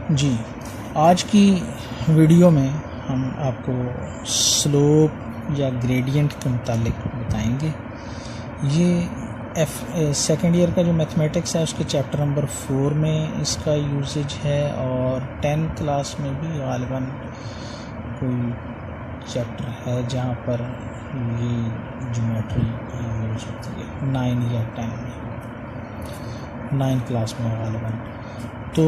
जी, आज की वीडियो में हम आपको स्लोप या ग्रेडियंट के मुतालिक बताएंगे। ये सेकेंड ईयर का जो मैथमेटिक्स है उसके चैप्टर नंबर 4 में इसका यूजेज है और 10th क्लास में भी गालिबन कोई चैप्टर है जहाँ पर ये ज्योमेट्री यूज होती है 9 या 10 में, 9th क्लास में गालिबन। तो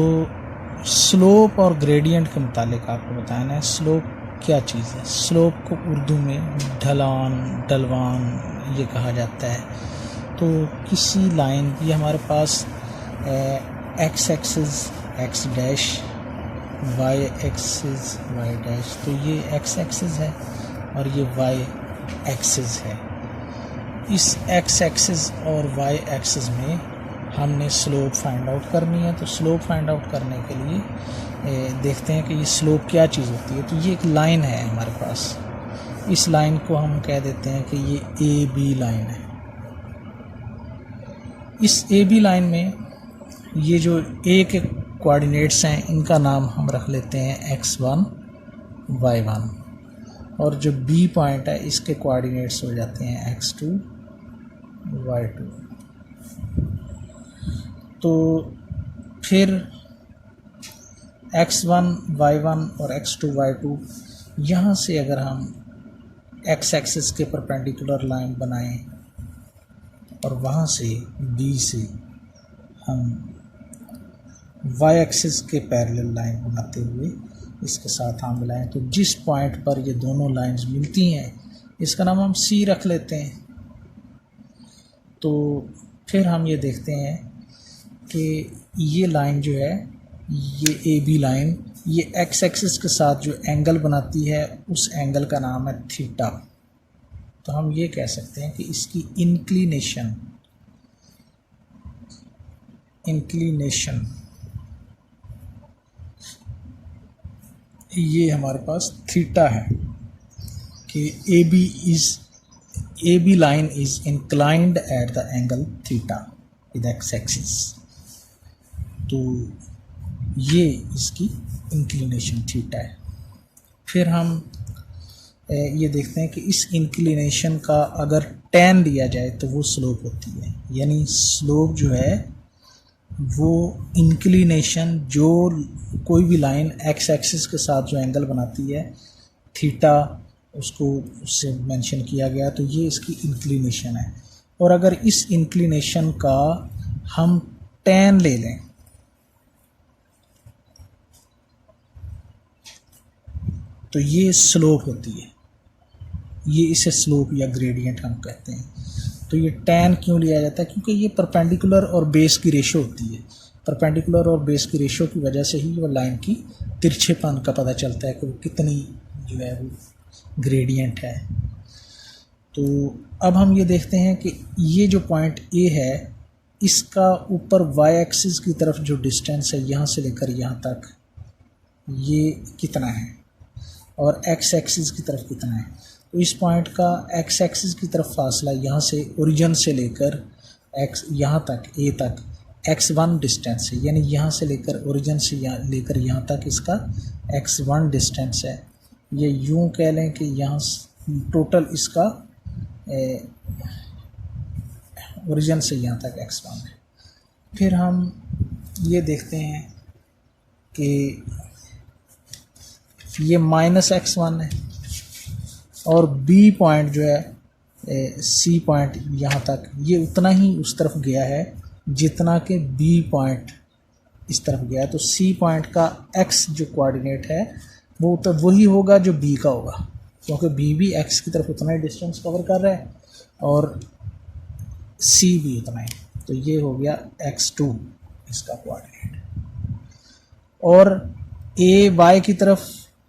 स्लोप और ग्रेडियंट के मुतालिक आपको बताना है स्लोप क्या चीज़ है। स्लोप को उर्दू में ढलान, ढलवान ये कहा जाता है। तो किसी लाइन ये हमारे पास x axis x dash, y axis y dash, तो ये एक्स एक्सिस है और ये वाई एक्सिस है। इस एक्स एक्सिस और वाई एक्सिस में हमने स्लोप फाइंड आउट करनी है। तो स्लोप फाइंड आउट करने के लिए देखते हैं कि ये स्लोप क्या चीज़ होती है। तो ये एक लाइन है हमारे पास, इस लाइन को हम कह देते हैं कि ये ए बी लाइन है। इस ए बी लाइन में ये जो ए के कोऑर्डिनेट्स हैं इनका नाम हम रख लेते हैं x1 y1 और जो बी पॉइंट है इसके कोऑर्डिनेट्स हो जाते हैं x2 y2। तो फिर x1 y1 और x2 y2 यहाँ से अगर हम x एक्सिस के परपेंडिकुलर लाइन बनाएं और वहाँ से B से हम y एक्सिस के पैरेलल लाइन बनाते हुए इसके साथ हम मिलाएं, तो जिस पॉइंट पर ये दोनों लाइंस मिलती हैं इसका नाम हम C रख लेते हैं। तो फिर हम ये देखते हैं कि ये लाइन जो है, ये ए बी लाइन, ये एक्स एक्सिस के साथ जो एंगल बनाती है उस एंगल का नाम है थीटा। तो हम ये कह सकते हैं कि इसकी इंक्लिनेशन ये हमारे पास थीटा है कि A B line is inclined at the angle theta with X axis. तो ये इसकी इंक्लिनेशन थीटा है। फिर हम ये देखते हैं कि इस इंक्लिनेशन का अगर tan लिया जाए तो वो स्लोप होती है। यानी स्लोप जो है वो इंक्लिनेशन, जो कोई भी लाइन एक्स एक्सिस के साथ जो एंगल बनाती है थीटा, उसको उससे मेंशन किया गया, तो ये इसकी इंक्लिनेशन है। और अगर इस इंक्लिनेशन का हम tan ले लें तो ये स्लोप होती है। ये इसे स्लोप या ग्रेडियंट हम कहते हैं। तो ये tan क्यों लिया जाता है? क्योंकि ये परपेंडिकुलर और बेस की रेशो होती है। परपेंडिकुलर और बेस की रेशो की वजह से ही वो लाइन की तिरछेपन का पता चलता है कि वो कितनी जो है वो ग्रेडियंट है। तो अब हम ये देखते हैं कि ये जो पॉइंट ए है इसका ऊपर वाई एक्सिस की तरफ जो डिस्टेंस है यहाँ से लेकर यहाँ तक, ये कितना है और एक्स एक्सिस की तरफ कितना है। तो इस पॉइंट का एक्स एक्सिस की तरफ फासला यहाँ से ओरिजिन से लेकर एक्स यहाँ तक ए तक x1 डिस्टेंस है। यानी यहाँ से लेकर ओरिजिन से लेकर यहाँ तक इसका x1 डिस्टेंस है। ये यूँ कह लें कि यहाँ टोटल इसका ओरिजिन से यहाँ तक x1 है। फिर हम ये देखते हैं कि ये -x1 है और B पॉइंट जो है C पॉइंट यहाँ तक, ये उतना ही उस तरफ गया है जितना कि B पॉइंट इस तरफ गया है। तो C पॉइंट का x जो कोऑर्डिनेट है वो तो वही होगा जो B का होगा, क्योंकि B भी x की तरफ उतना ही डिस्टेंस कवर कर रहा है और C भी उतना ही। तो ये हो गया x2 इसका कोऑर्डिनेट। और A y की तरफ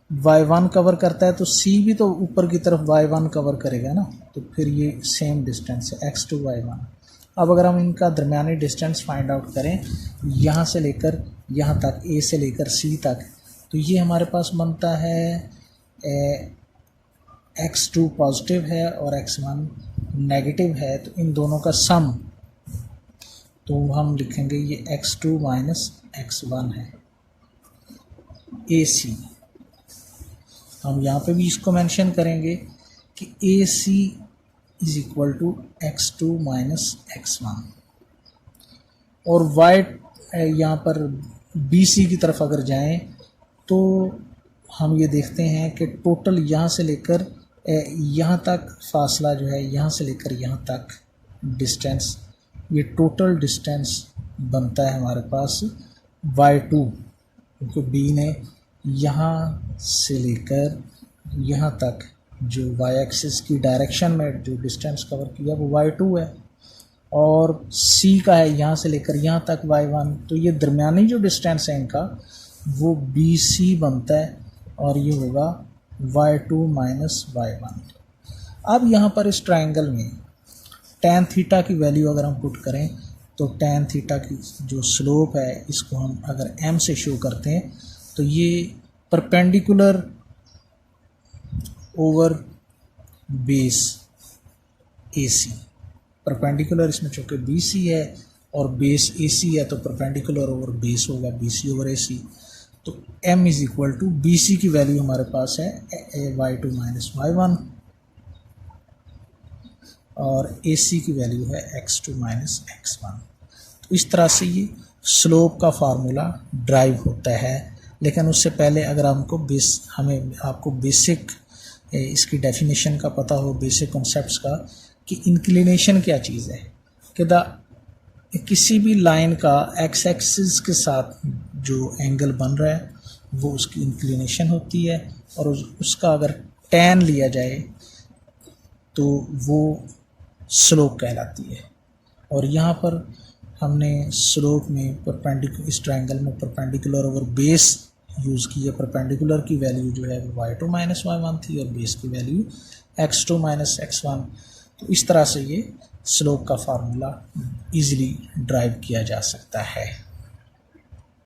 y1 कवर करता है तो C भी तो ऊपर की तरफ y1 कवर करेगा ना। तो फिर ये सेम डिस्टेंस है x2 y1। अब अगर हम इनका दरमियानी डिस्टेंस फाइंड आउट करें यहाँ से लेकर यहाँ तक, A से लेकर C तक, तो ये हमारे पास बनता है x2 पॉजिटिव है और x1 नेगेटिव है। तो इन दोनों का सम, तो हम लिखेंगे ये x2 - x1 है। ए सी, हम यहाँ पे भी इसको मेंशन करेंगे कि A C is equal to x2 minus x1, और y यहाँ पर बी सी की तरफ अगर जाएं तो हम ये देखते हैं कि टोटल यहाँ से लेकर यहाँ तक फासला जो है, यहाँ से लेकर यहाँ तक डिस्टेंस, ये टोटल डिस्टेंस बनता है हमारे पास y2, क्योंकि b ने यहाँ से लेकर यहाँ तक जो y एक्सिस की डायरेक्शन में जो डिस्टेंस कवर किया वो y2 है, और c का है यहाँ से लेकर यहाँ तक y1, तो ये दरमियानी जो डिस्टेंस है इनका वो BC बनता है, और ये होगा y2 माइनस y1। अब यहाँ पर इस ट्रायंगल में tan थीटा की वैल्यू अगर हम पुट करें तो tan थीटा की जो स्लोप है इसको हम अगर m से शो करते हैं तो ये perpendicular over base AC, perpendicular इसमें चूँकि BC है और बेस AC है तो परपेंडिकुलर ओवर बेस होगा BC ओवर AC। तो m is equal to BC की वैल्यू हमारे पास है y2 माइनस y1, और AC की वैल्यू है x2 माइनस x1। तो इस तरह से ये स्लोप का फार्मूला ड्राइव होता है। लेकिन उससे पहले अगर आपको बेसिक इसकी डेफिनेशन का पता हो, बेसिक कॉन्सेप्ट्स का, कि इंक्लिनेशन क्या चीज़ है, कि किसी भी लाइन का एक्स एक्सिस के साथ जो एंगल बन रहा है वो उसकी इंक्लिनेशन होती है, और उसका अगर tan लिया जाए तो वो स्लोप कहलाती है। और यहाँ पर हमने स्लोप में परपेंडिकुलर, इस ट्रायंगल में परपेंडिकुलर ओवर बेस यूज़ की है। परपेंडिकुलर की वैल्यू जो है वो y2 माइनस y1 थी और बेस की वैल्यू x2 माइनस x1। तो इस तरह से ये स्लोप का फार्मूला इजीली ड्राइव किया जा सकता है।